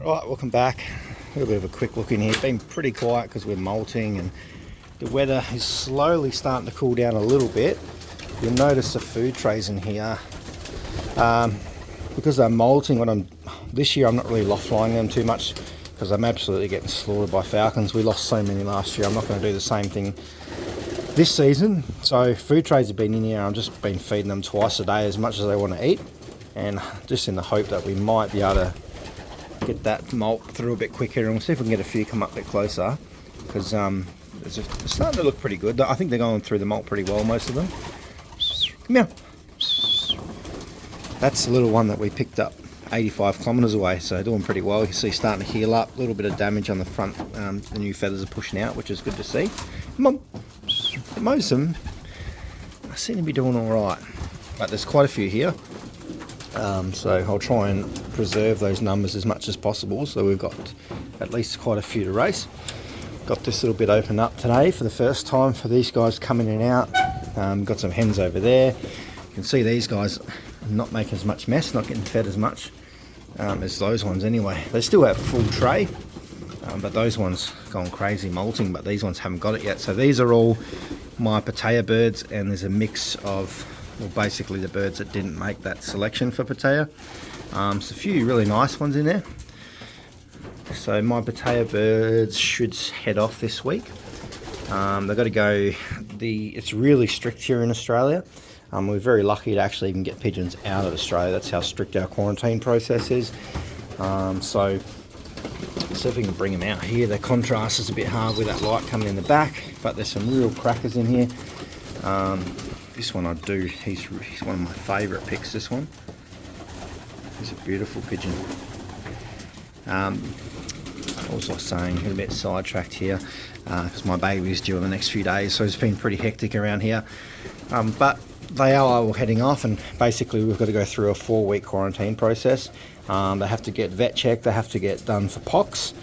Right, welcome back. A little bit of a quick look in here. It's been pretty quiet because we're molting and the weather is slowly starting to cool down a little bit. You'll notice the food trays in here. Because they're molting, this year I'm not really loft flying them too much because I'm absolutely getting slaughtered by falcons. We lost so many last year. I'm not going to do the same thing this season. So food trays have been in here. I've just been feeding them twice a day as much as they want to eat, and just in the hope that we might be able to get that molt through a bit quicker, and we'll see if we can get a few come up a bit closer because it's starting to look pretty good. I think they're going through the molt pretty well, most of them. Come here. That's the little one that we picked up 85 kilometres away, so doing pretty well. You can see starting to heal up, a little bit of damage on the front. The new feathers are pushing out, which is good to see. Come on. Most of them I seem to be doing all right, but there's quite a few here. So I'll try and preserve those numbers as much as possible, so we've got at least quite a few to race. Got this little bit open up today for the first time for these guys coming in and out. Got some hens over there. You can see these guys not making as much mess, not getting fed as much as those ones anyway. They still have full tray, but those ones gone crazy molting, but these ones haven't got it yet. So these are all my Pattaya birds, and there's a mix of, well, basically the birds that didn't make that selection for Pattaya. There's a few really nice ones in there. So my Pattaya birds should head off this week. They've got to go, it's really strict here in Australia. We're very lucky to actually even get pigeons out of Australia. That's how strict our quarantine process is. So see if we can bring them out here. The contrast is a bit hard with that light coming in the back, but there's some real crackers in here. This one he's one of my favourite picks, this one. He's a beautiful pigeon. What was I saying? A bit sidetracked here because my baby is due in the next few days, so it's been pretty hectic around here. But they are all heading off, and basically we've got to go through a 4-week quarantine process. They have to get vet checked, they have to get done for pox.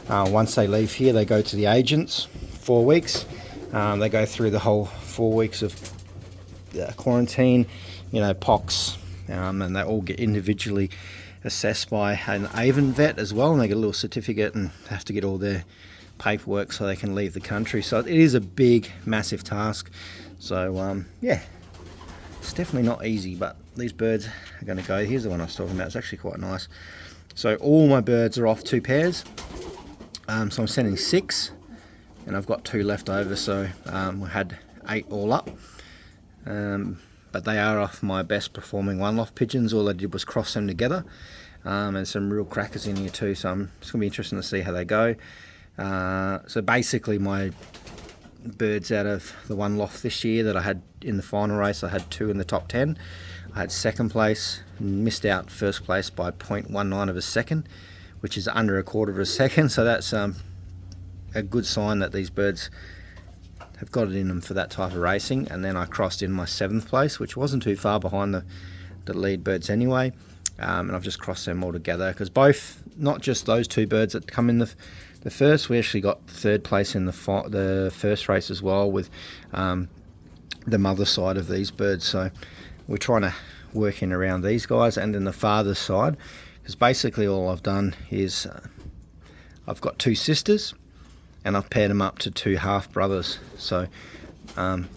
Once they leave here, they go to the agents, 4 weeks. They go through the whole 4 weeks of quarantine, pox, and they all get individually assessed by an Avon vet as well, and they get a little certificate and have to get all their paperwork so they can leave the country. So it is a big, massive task. So yeah, it's definitely not easy, but these birds are going to go. Here's the one I was talking about. It's actually quite nice. So all my birds are off 2 pairs. So I'm sending 6, and I've got 2 left over, so we had 8 all up. But they are off my best performing one-loft pigeons. All I did was cross them together, and some real crackers in here too, so it's going to be interesting to see how they go. So basically my birds out of the one loft this year that I had in the final race, I had 2 in the top 10. I had 2nd place, missed out 1st place by 0.19 of a second, which is under a quarter of a second, so that's a good sign that these birds have got it in them for that type of racing. And then I crossed in my 7th place, which wasn't too far behind the lead birds anyway. And I've just crossed them all together because both, not just those 2 birds that come in the first, we actually got 3rd place in the first race as well with the mother side of these birds. So we're trying to work in around these guys, and then the father's side, because basically all I've done is I've got 2 sisters and I've paired them up to 2 half brothers. So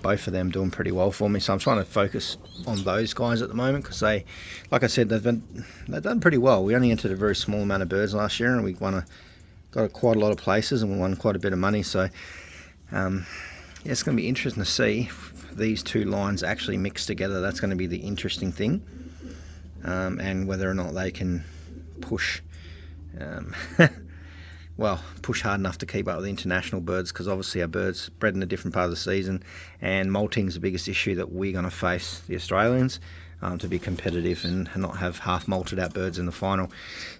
both of them doing pretty well for me. So I'm trying to focus on those guys at the moment because they, like I said, they've done pretty well. We only entered a very small amount of birds last year, and we got quite a lot of places, and we won quite a bit of money. So yeah, it's going to be interesting to see if these 2 lines actually mix together. That's going to be the interesting thing, and whether or not they can push push hard enough to keep up with the international birds, because obviously our birds bred in a different part of the season, and molting is the biggest issue that we're going to face, the Australians, to be competitive and not have half molted out birds in the final.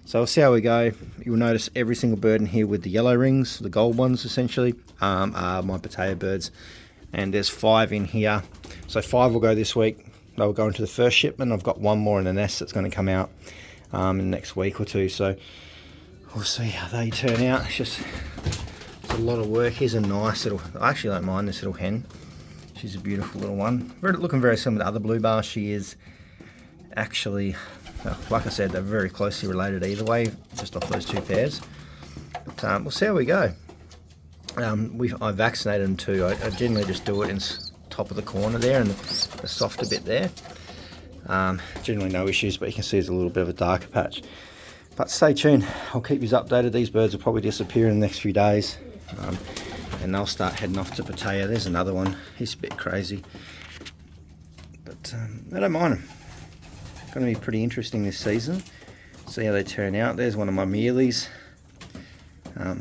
So we'll see how we go. You'll notice every single bird in here with the yellow rings, the gold ones essentially, are my Pattaya birds, and there's 5 in here. So 5 will go this week. They'll go into the first shipment. I've got 1 more in the nest that's going to come out in the next week or 2. So we'll see how they turn out. It's a lot of work. Here's a nice little, I actually don't mind this little hen. She's a beautiful little one. Looking very similar to other blue bars. She is actually Like I said, they're very closely related either way, just off those two pairs. But we'll see how we go. I vaccinated them too. I generally just do it in top of the corner there and the softer bit there. Generally no issues, but you can see there's a little bit of a darker patch. But stay tuned, I'll keep you updated. These birds will probably disappear in the next few days, and they'll start heading off to Pattaya. There's another one, he's a bit crazy, but I don't mind them. Going to be pretty interesting this season, see how they turn out. There's one of my mealies.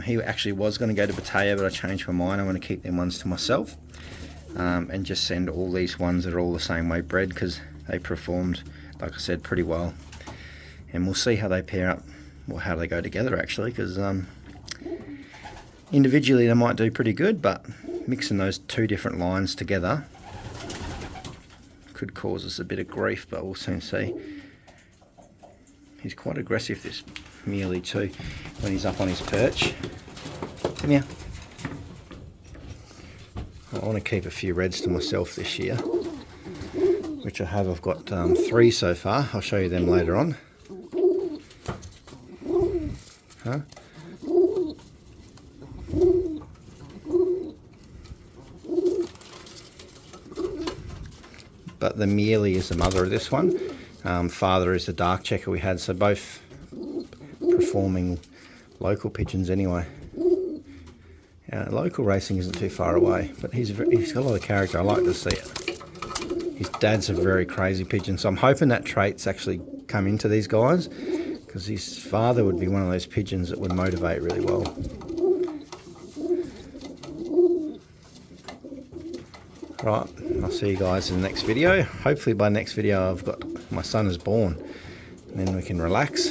He actually was going to go to Pattaya, but I changed my mind. I want to keep them ones to myself, and just send all these ones that are all the same way bred, because they performed, like I said, pretty well. And we'll see how they pair up, or how they go together actually, because individually they might do pretty good, but mixing those two different lines together could cause us a bit of grief, but we'll soon see. He's quite aggressive, this mealy too, when he's up on his perch. Come here. I want to keep a few reds to myself this year, which I have. I've got 3 so far. I'll show you them later on. Huh? But the mealy is the mother of this one. Father is the dark checker we had, so both performing local pigeons anyway. Local racing isn't too far away, but he's got a lot of character. I like to see it. His dad's a very crazy pigeon, so I'm hoping that traits actually come into these guys, because his father would be one of those pigeons that would motivate really well. Right, I'll see you guys in the next video. Hopefully by next video I've got my son is born, and then we can relax.